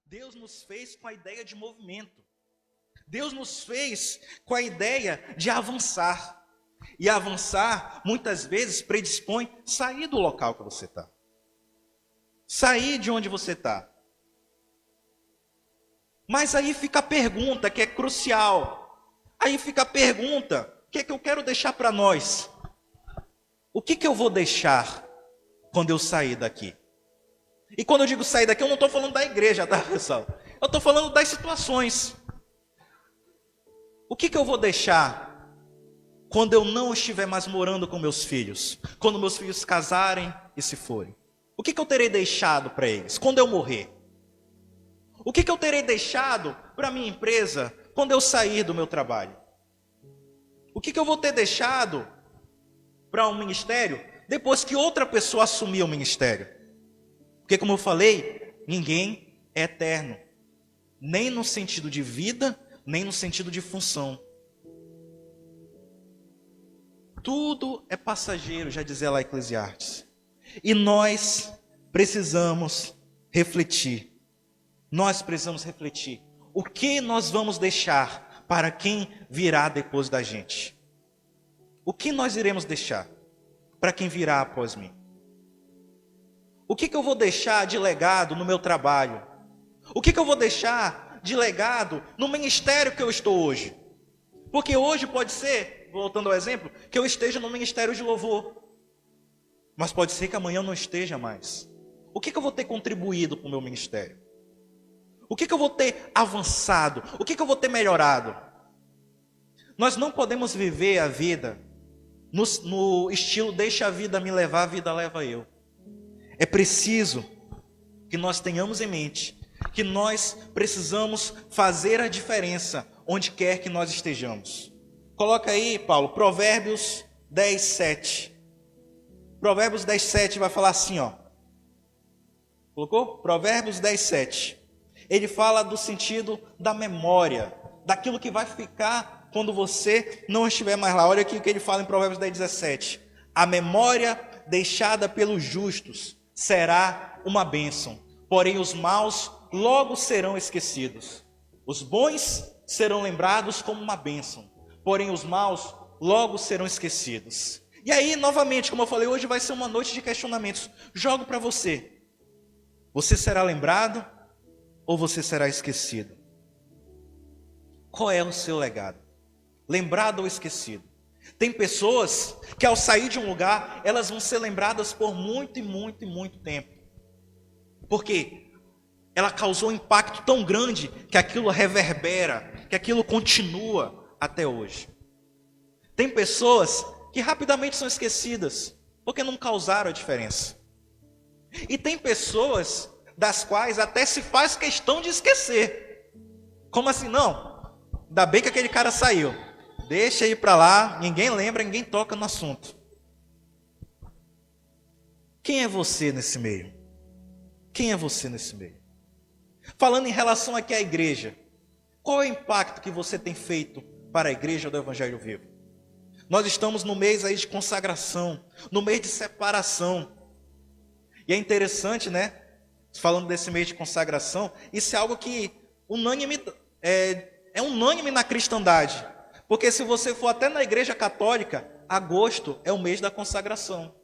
Deus nos fez com a ideia de movimento. Deus nos fez com a ideia de avançar. E avançar, muitas vezes, predispõe sair do local que você está. Sair de onde você está. Mas aí fica a pergunta que é crucial. Aí fica a pergunta, o que é que eu quero deixar para nós? O que eu vou deixar quando eu sair daqui? E quando eu digo sair daqui, eu não estou falando da igreja, tá, pessoal? Eu estou falando das situações. O que eu vou deixar quando eu não estiver mais morando com meus filhos? Quando meus filhos casarem e se forem? O que eu terei deixado para eles quando eu morrer? O que eu terei deixado para a minha empresa quando eu sair do meu trabalho? O que eu vou ter deixado para um ministério depois que outra pessoa assumir o ministério? Porque, como eu falei, ninguém é eterno. Nem no sentido de vida, nem no sentido de função. Tudo é passageiro, já dizia lá Eclesiastes. E nós precisamos refletir. Nós precisamos refletir. O que nós vamos deixar para quem virá depois da gente? O que nós iremos deixar para quem virá após mim? O que eu vou deixar de legado no meu trabalho? O que eu vou deixar de legado no ministério que eu estou hoje? Porque hoje pode ser, voltando ao exemplo, que eu esteja no ministério de louvor. Mas pode ser que amanhã eu não esteja mais. O que eu vou ter contribuído para o meu ministério? O que eu vou ter avançado? O que eu vou ter melhorado? Nós não podemos viver a vida no estilo deixa a vida me levar, a vida leva eu. É preciso que nós tenhamos em mente que nós precisamos fazer a diferença onde quer que nós estejamos. Coloca aí, Paulo, Provérbios 10, 7. Provérbios 10, 7 vai falar assim, ó. Colocou? Provérbios 10, 7. Ele fala do sentido da memória, daquilo que vai ficar quando você não estiver mais lá. Olha aqui o que ele fala em Provérbios 10, 17. A memória deixada pelos justos será uma bênção, porém os maus logo serão esquecidos. Os bons serão lembrados como uma bênção, porém os maus logo serão esquecidos. E aí, novamente, como eu falei, hoje vai ser uma noite de questionamentos. Jogo para você. Você será lembrado ou você será esquecido? Qual é o seu legado? Lembrado ou esquecido? Tem pessoas que ao sair de um lugar, elas vão ser lembradas por muito e muito e muito tempo. Porque ela causou um impacto tão grande que aquilo reverbera, que aquilo continua até hoje. Tem pessoas que rapidamente são esquecidas, porque não causaram a diferença. E tem pessoas das quais até se faz questão de esquecer. Como assim? Não, ainda bem que aquele cara saiu. Deixa ir para lá, ninguém lembra, ninguém toca no assunto. Quem é você nesse meio? Quem é você nesse meio? Falando em relação aqui à igreja, qual é o impacto que você tem feito para a igreja do Evangelho Vivo? Nós estamos no mês aí de consagração, no mês de separação. E é interessante, né? Falando desse mês de consagração, isso é algo que é unânime na cristandade. Porque se você for até na igreja católica, agosto é o mês da consagração.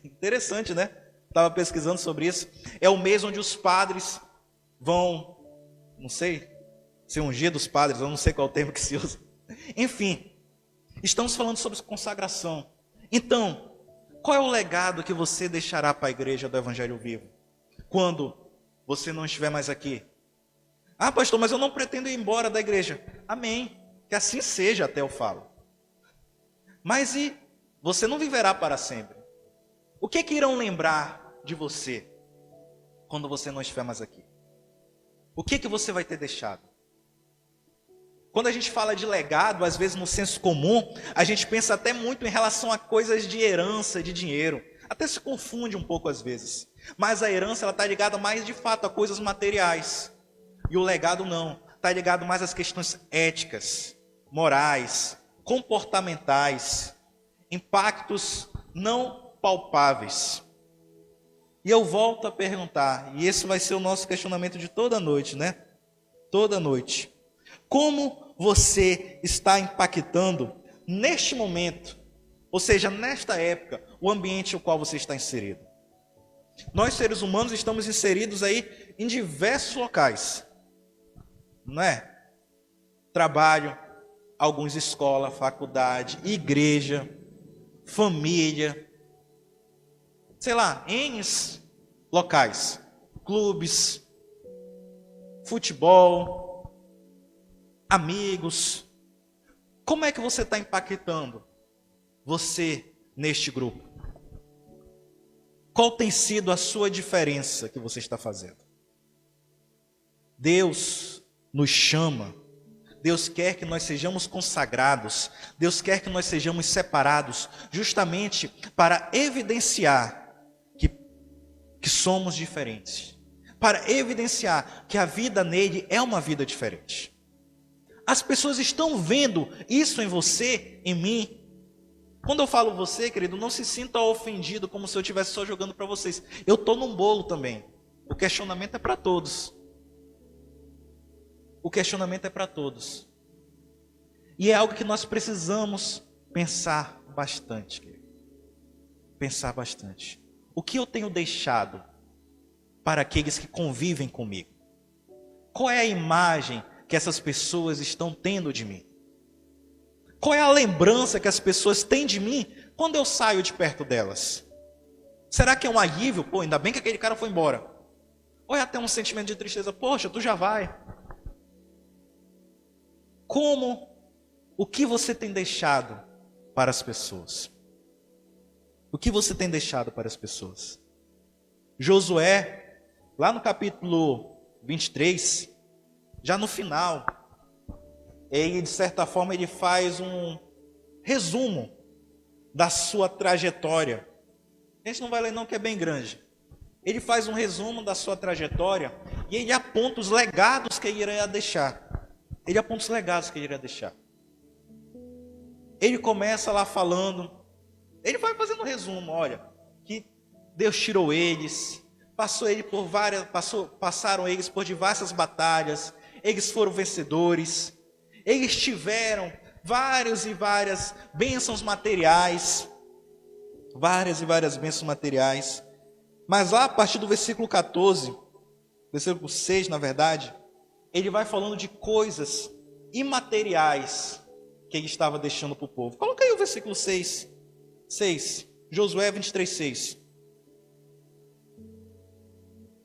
Interessante, né? Estava pesquisando sobre isso. É o mês onde os padres vão, não sei, ser ungidos padres, eu não sei qual é o termo que se usa. Enfim, estamos falando sobre consagração. Então, qual é o legado que você deixará para a igreja do Evangelho Vivo quando você não estiver mais aqui? Ah, pastor, mas eu não pretendo ir embora da igreja. Amém. Que assim seja, até eu falo. Mas e você não viverá para sempre? O que irão lembrar de você quando você não estiver mais aqui? O que você vai ter deixado? Quando a gente fala de legado, às vezes no senso comum, a gente pensa até muito em relação a coisas de herança, de dinheiro. Até se confunde um pouco às vezes. Mas a herança ela está ligada mais de fato a coisas materiais. E o legado não. Está ligado mais às questões éticas, morais, comportamentais, impactos não palpáveis. E eu volto a perguntar, e esse vai ser o nosso questionamento de toda noite, né? Toda noite. Como você está impactando neste momento, ou seja, nesta época, o ambiente no qual você está inserido? Nós, seres humanos, estamos inseridos aí em diversos locais, não é? Trabalho, alguns escola, faculdade, igreja, família, sei lá, N locais, clubes, futebol, amigos. Como é que você está impactando você neste grupo? Qual tem sido a sua diferença que você está fazendo? Deus nos chama, Deus quer que nós sejamos consagrados, Deus quer que nós sejamos separados, justamente para evidenciar que somos diferentes, para evidenciar que a vida nele é uma vida diferente. As pessoas estão vendo isso em você, em mim. Quando eu falo você, querido, não se sinta ofendido como se eu estivesse só jogando para vocês. Eu estou num bolo também. O questionamento é para todos. O questionamento é para todos. E é algo que nós precisamos pensar bastante, querido. Pensar bastante. O que eu tenho deixado para aqueles que convivem comigo? Qual é a imagem que essas pessoas estão tendo de mim? Qual é a lembrança que as pessoas têm de mim quando eu saio de perto delas? Será que é um alívio? Pô, ainda bem que aquele cara foi embora. Ou é até um sentimento de tristeza? Poxa, tu já vai. O que você tem deixado para as pessoas? O que você tem deixado para as pessoas? Josué, lá no capítulo 23, já no final, ele, de certa forma, ele faz um resumo da sua trajetória. A gente não vai ler não, que é bem grande. Ele faz um resumo da sua trajetória e ele aponta os legados que ele iria deixar. Ele aponta os legados que ele iria deixar. Ele começa lá falando, ele vai fazendo um resumo, olha, que Deus tirou eles, passaram eles por diversas batalhas, eles foram vencedores, eles tiveram várias e várias bênçãos materiais, mas lá a partir do versículo 14, versículo 6 na verdade, ele vai falando de coisas imateriais que ele estava deixando para o povo. Coloca aí o versículo 6, Josué 23,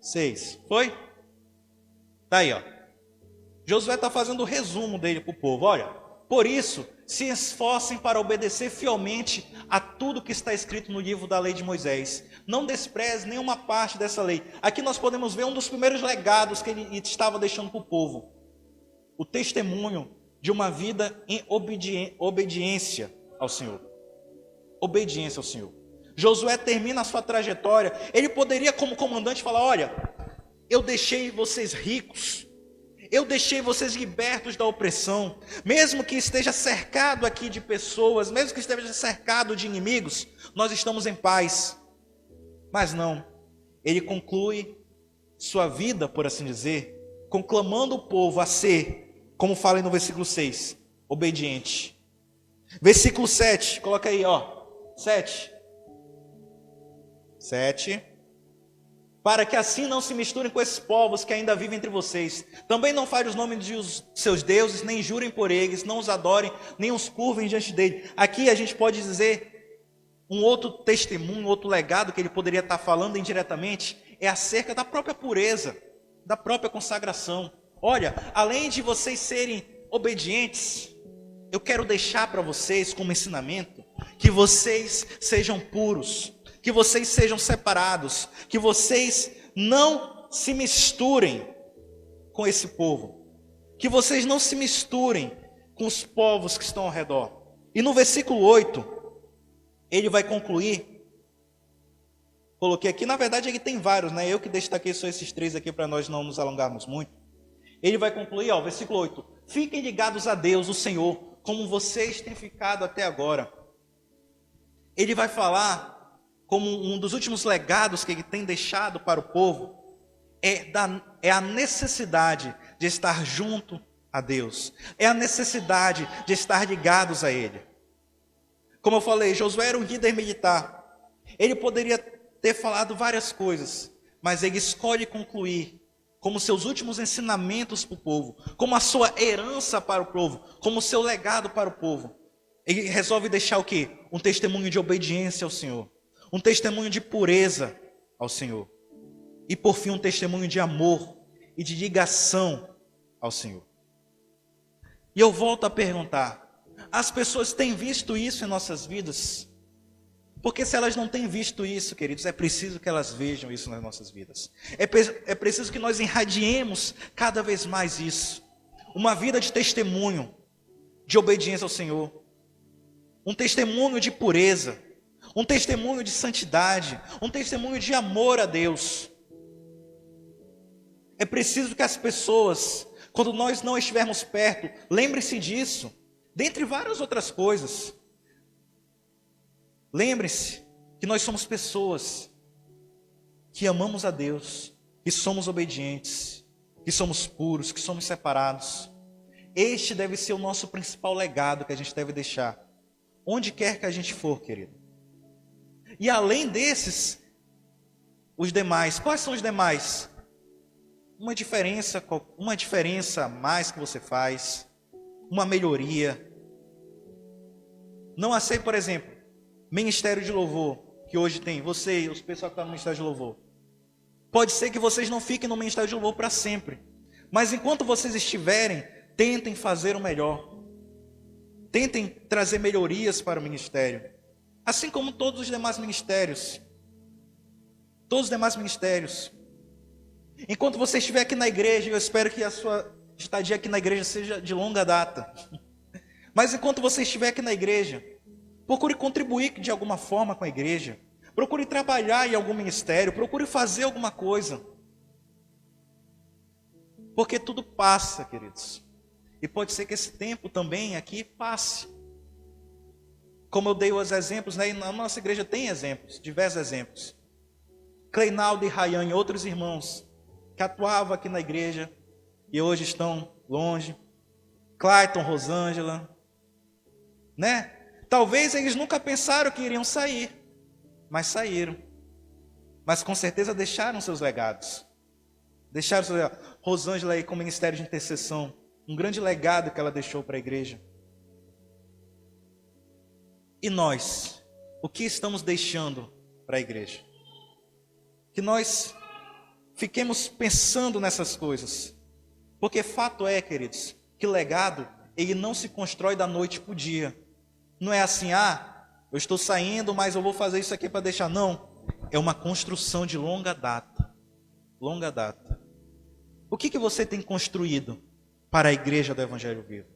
6. Foi? Tá aí, ó. Josué está fazendo o resumo dele para o povo. Olha, por isso, se esforcem para obedecer fielmente a tudo que está escrito no livro da lei de Moisés. Não despreze nenhuma parte dessa lei. Aqui nós podemos ver um dos primeiros legados que ele estava deixando para o povo. O testemunho de uma vida em obediência ao Senhor. Obediência ao Senhor. Josué termina a sua trajetória. Ele poderia, como comandante, falar: olha, eu deixei vocês ricos. Eu deixei vocês libertos da opressão. Mesmo que esteja cercado aqui de pessoas, mesmo que esteja cercado de inimigos, nós estamos em paz. Mas não. Ele conclui sua vida, por assim dizer, conclamando o povo a ser, como fala aí no versículo 6, obediente. Versículo 7, coloca aí, ó. 7. Para que assim não se misturem com esses povos que ainda vivem entre vocês. Também não falem os nomes de seus deuses, nem jurem por eles, não os adorem, nem os curvem diante dele. Aqui a gente pode dizer um outro testemunho, um outro legado que ele poderia estar falando indiretamente, é acerca da própria pureza, da própria consagração. Olha, além de vocês serem obedientes, eu quero deixar para vocês como ensinamento que vocês sejam puros, que vocês sejam separados, que vocês não se misturem com esse povo, que vocês não se misturem com os povos que estão ao redor. E no versículo 8, ele vai concluir, coloquei aqui, na verdade ele tem vários, né? Eu que destaquei só esses 3 aqui para nós não nos alongarmos muito. Ele vai concluir, ó, versículo 8, fiquem ligados a Deus, o Senhor, como vocês têm ficado até agora. Ele vai falar como um dos últimos legados que ele tem deixado para o povo, é a necessidade de estar junto a Deus. É a necessidade de estar ligados a Ele. Como eu falei, Josué era um líder militar. Ele poderia ter falado várias coisas, mas ele escolhe concluir como seus últimos ensinamentos para o povo, como a sua herança para o povo, como o seu legado para o povo. Ele resolve deixar o quê? Um testemunho de obediência ao Senhor, um testemunho de pureza ao Senhor, e por fim um testemunho de amor e de ligação ao Senhor. E eu volto a perguntar, as pessoas têm visto isso em nossas vidas? Porque se elas não têm visto isso, queridos, é preciso que elas vejam isso nas nossas vidas. É preciso que nós irradiemos cada vez mais isso. Uma vida de testemunho, de obediência ao Senhor. Um testemunho de pureza. Um testemunho de santidade. Um testemunho de amor a Deus. É preciso que as pessoas, quando nós não estivermos perto, lembrem-se disso. Dentre várias outras coisas. Lembre-se que nós somos pessoas que amamos a Deus, que somos obedientes, que somos puros, que somos separados. Este deve ser o nosso principal legado que a gente deve deixar, onde quer que a gente for, querido. E além desses, os demais. Quais são os demais? Uma diferença a mais que você faz, uma melhoria. Não aceite, por exemplo, ministério de louvor, que hoje tem, você e os pessoal que estão no ministério de louvor. Pode ser que vocês não fiquem no ministério de louvor para sempre. Mas enquanto vocês estiverem, tentem fazer o melhor. Tentem trazer melhorias para o ministério. Assim como todos os demais ministérios. Todos os demais ministérios. Enquanto você estiver aqui na igreja, eu espero que a sua estadia aqui na igreja seja de longa data. Mas enquanto você estiver aqui na igreja, procure contribuir de alguma forma com a igreja. Procure trabalhar em algum ministério. Procure fazer alguma coisa. Porque tudo passa, queridos. E pode ser que esse tempo também aqui passe. Como eu dei os exemplos, né? E na nossa igreja tem exemplos, diversos exemplos. Cleinaldo e Rayane, outros irmãos, que atuavam aqui na igreja e hoje estão longe. Clayton, Rosângela, né? Talvez eles nunca pensaram que iriam sair, mas saíram. Mas com certeza deixaram seus legados. Deixaram seus legados. Rosângela aí com o ministério de intercessão, um grande legado que ela deixou para a igreja. E nós, o que estamos deixando para a igreja? Que nós fiquemos pensando nessas coisas. Porque fato é, queridos, que legado, ele não se constrói da noite para o dia. Não é assim, eu estou saindo, mas eu vou fazer isso aqui para deixar. Não, é uma construção de longa data. Longa data. O que você tem construído para a igreja do Evangelho Vivo?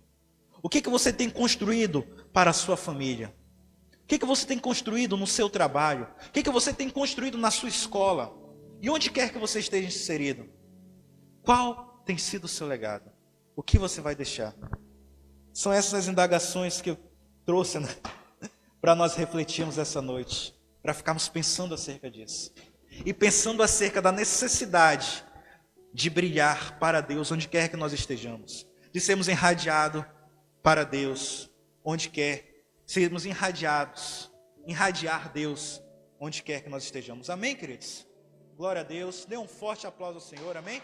O que você tem construído para a sua família? O que você tem construído no seu trabalho? O que você tem construído na sua escola? E onde quer que você esteja inserido? Qual tem sido o seu legado? O que você vai deixar? São essas as indagações que eu trouxe, né? Para nós refletirmos essa noite. Para ficarmos pensando acerca disso. E pensando acerca da necessidade de brilhar para Deus onde quer que nós estejamos. De sermos irradiados para Deus onde quer. Sermos irradiados. Irradiar Deus onde quer que nós estejamos. Amém, queridos? Glória a Deus. Dê um forte aplauso ao Senhor. Amém?